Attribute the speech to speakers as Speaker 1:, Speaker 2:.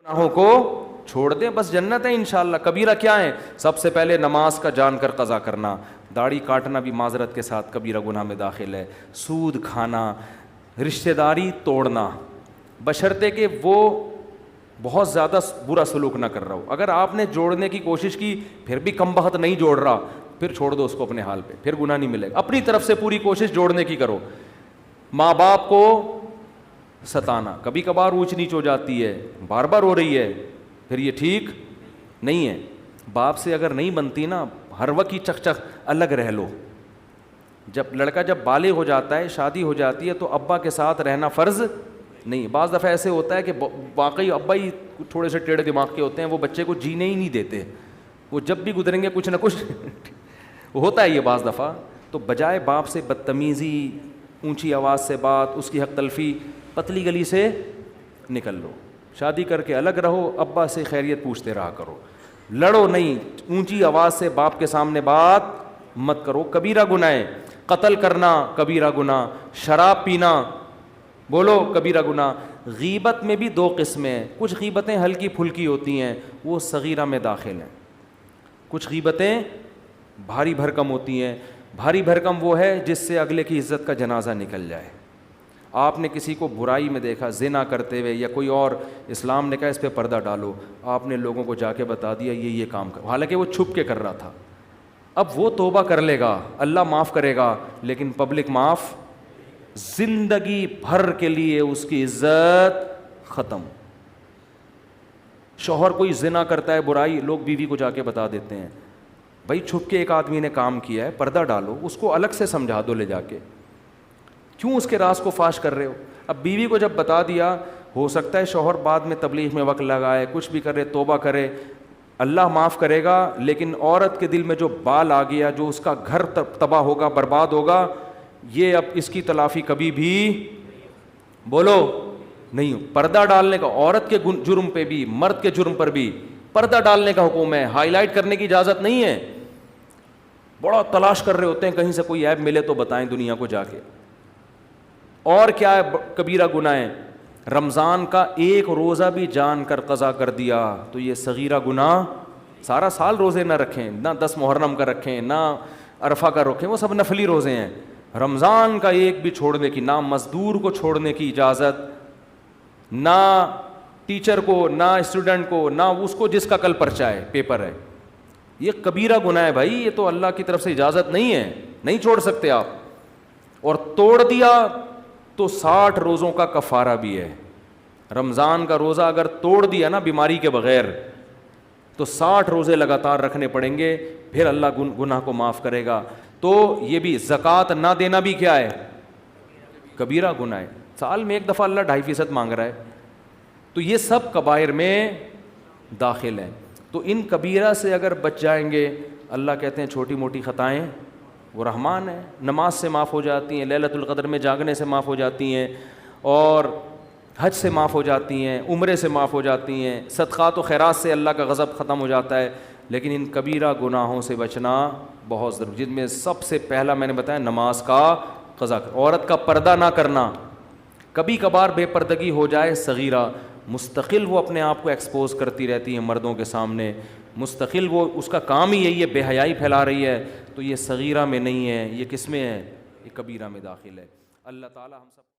Speaker 1: گناہوں کو چھوڑ دیں، بس جنت ہے انشاءاللہ۔ کبیرہ کیا ہے؟ سب سے پہلے نماز کا جان کر قضا کرنا، داڑھی کاٹنا بھی معذرت کے ساتھ کبیرہ گناہ میں داخل ہے، سود کھانا، رشتہ داری توڑنا، بشرطے کہ وہ بہت زیادہ برا سلوک نہ کر رہا ہو۔ اگر آپ نے جوڑنے کی کوشش کی پھر بھی کم بخت نہیں جوڑ رہا، پھر چھوڑ دو اس کو اپنے حال پہ، پھر گناہ نہیں ملے گا۔ اپنی طرف سے پوری کوشش جوڑنے کی کرو۔ ماں باپ کو ستانا، کبھی کبھار اونچ نیچ ہو جاتی ہے، بار بار ہو رہی ہے، پھر یہ ٹھیک نہیں ہے۔ باپ سے اگر نہیں بنتی نا، ہر وقت ہی چک چک الگ رہ لو۔ جب لڑکا جب بالغ ہو جاتا ہے، شادی ہو جاتی ہے، تو ابا کے ساتھ رہنا فرض نہیں۔ بعض دفعہ ایسے ہوتا ہے کہ واقعی ابا ہی تھوڑے سے ٹیڑھے دماغ کے ہوتے ہیں، وہ بچے کو جینے ہی نہیں دیتے، وہ جب بھی گزریں گے کچھ نہ کچھ ہوتا ہے یہ بعض دفعہ۔ تو بجائے باپ سے بدتمیزی، اونچی آواز سے بات، اس کی حق تلفی، پتلی گلی سے نکل لو، شادی کر کے الگ رہو، ابا سے خیریت پوچھتے رہا کرو، لڑو نہیں، اونچی آواز سے باپ کے سامنے بات مت کرو۔ کبیرہ گناہ ہے۔ قتل کرنا کبیرہ گناہ، شراب پینا بولو کبیرہ گناہ۔ غیبت میں بھی دو قسمیں ہیں، کچھ غیبتیں ہلکی پھلکی ہوتی ہیں، وہ صغیرہ میں داخل ہیں، کچھ غیبتیں بھاری بھرکم ہوتی ہیں۔ بھاری بھرکم وہ ہے جس سے اگلے کی عزت کا جنازہ نکل جائے۔ آپ نے کسی کو برائی میں دیکھا، زنا کرتے ہوئے یا کوئی اور، اسلام نے کہا اس پہ پردہ ڈالو، آپ نے لوگوں کو جا کے بتا دیا یہ کام کر، حالانکہ وہ چھپ کے کر رہا تھا۔ اب وہ توبہ کر لے گا، اللہ معاف کرے گا، لیکن پبلک معاف، زندگی بھر کے لیے اس کی عزت ختم۔ شوہر کوئی زنا کرتا ہے، برائی، لوگ بیوی کو جا کے بتا دیتے ہیں، بھائی چھپ کے ایک آدمی نے کام کیا ہے، پردہ ڈالو، اس کو الگ سے سمجھا دو لے جا کے، کیوں اس کے راز کو فاش کر رہے ہو؟ اب بیوی کو جب بتا دیا، ہو سکتا ہے شوہر بعد میں تبلیغ میں وقت لگائے، کچھ بھی کرے، توبہ کرے، اللہ معاف کرے گا، لیکن عورت کے دل میں جو بال آ گیا، جو اس کا گھر تباہ ہوگا، برباد ہوگا، یہ اب اس کی تلافی کبھی بھی بولو نہیں ہو۔ پردہ ڈالنے کا، عورت کے جرم پہ بھی، مرد کے جرم پر بھی پردہ ڈالنے کا حکم ہے، ہائی لائٹ کرنے کی اجازت نہیں ہے۔ بڑا تلاش کر رہے ہوتے ہیں کہیں سے کوئی عیب ملے تو بتائیں دنیا کو جا کے۔ اور کیا ہے کبیرہ گناہ ہے؟ رمضان کا ایک روزہ بھی جان کر قضا کر دیا تو یہ صغیرہ گناہ۔ سارا سال روزے نہ رکھیں، نہ 10 محرم کا رکھیں، نہ عرفہ کا رکھیں، وہ سب نفلی روزے ہیں۔ رمضان کا ایک بھی چھوڑنے کی، نہ مزدور کو چھوڑنے کی اجازت، نہ ٹیچر کو، نہ اسٹوڈنٹ کو، نہ اس کو جس کا کل پرچہ ہے، پیپر ہے۔ یہ کبیرہ گناہ ہے بھائی، یہ تو اللہ کی طرف سے اجازت نہیں ہے، نہیں چھوڑ سکتے آپ۔ اور توڑ دیا تو 60 روزوں کا کفارہ بھی ہے۔ رمضان کا روزہ اگر توڑ دیا نا بیماری کے بغیر تو 60 روزے لگاتار رکھنے پڑیں گے، پھر اللہ گناہ کو معاف کرے گا۔ تو یہ بھی زکوٰۃ نہ دینا بھی کیا ہے؟ کبیرہ گناہ ہے۔ سال میں ایک دفعہ اللہ 2.5% مانگ رہا ہے، تو یہ سب کبائر میں داخل ہیں۔ تو ان کبیرہ سے اگر بچ جائیں گے، اللہ کہتے ہیں چھوٹی موٹی خطائیں وہ رحمان ہے، نماز سے معاف ہو جاتی ہیں، لیلۃ القدر میں جاگنے سے معاف ہو جاتی ہیں، اور حج سے معاف ہو جاتی ہیں، عمرے سے معاف ہو جاتی ہیں، صدقات و خیرات سے اللہ کا غضب ختم ہو جاتا ہے۔ لیکن ان کبیرہ گناہوں سے بچنا بہت ضروری، جن میں سب سے پہلا میں نے بتایا نماز کا قضا، عورت کا پردہ نہ کرنا۔ کبھی کبھار بے پردگی ہو جائے صغیرہ، مستقل وہ اپنے آپ کو ایکسپوز کرتی رہتی ہے مردوں کے سامنے، مستقل وہ اس کا کام ہی یہی ہے، بے حیائی پھیلا رہی ہے، تو یہ صغیرہ میں نہیں ہے، یہ کس میں ہے؟ یہ کبیرہ میں داخل ہے۔ اللہ تعالی ہم سب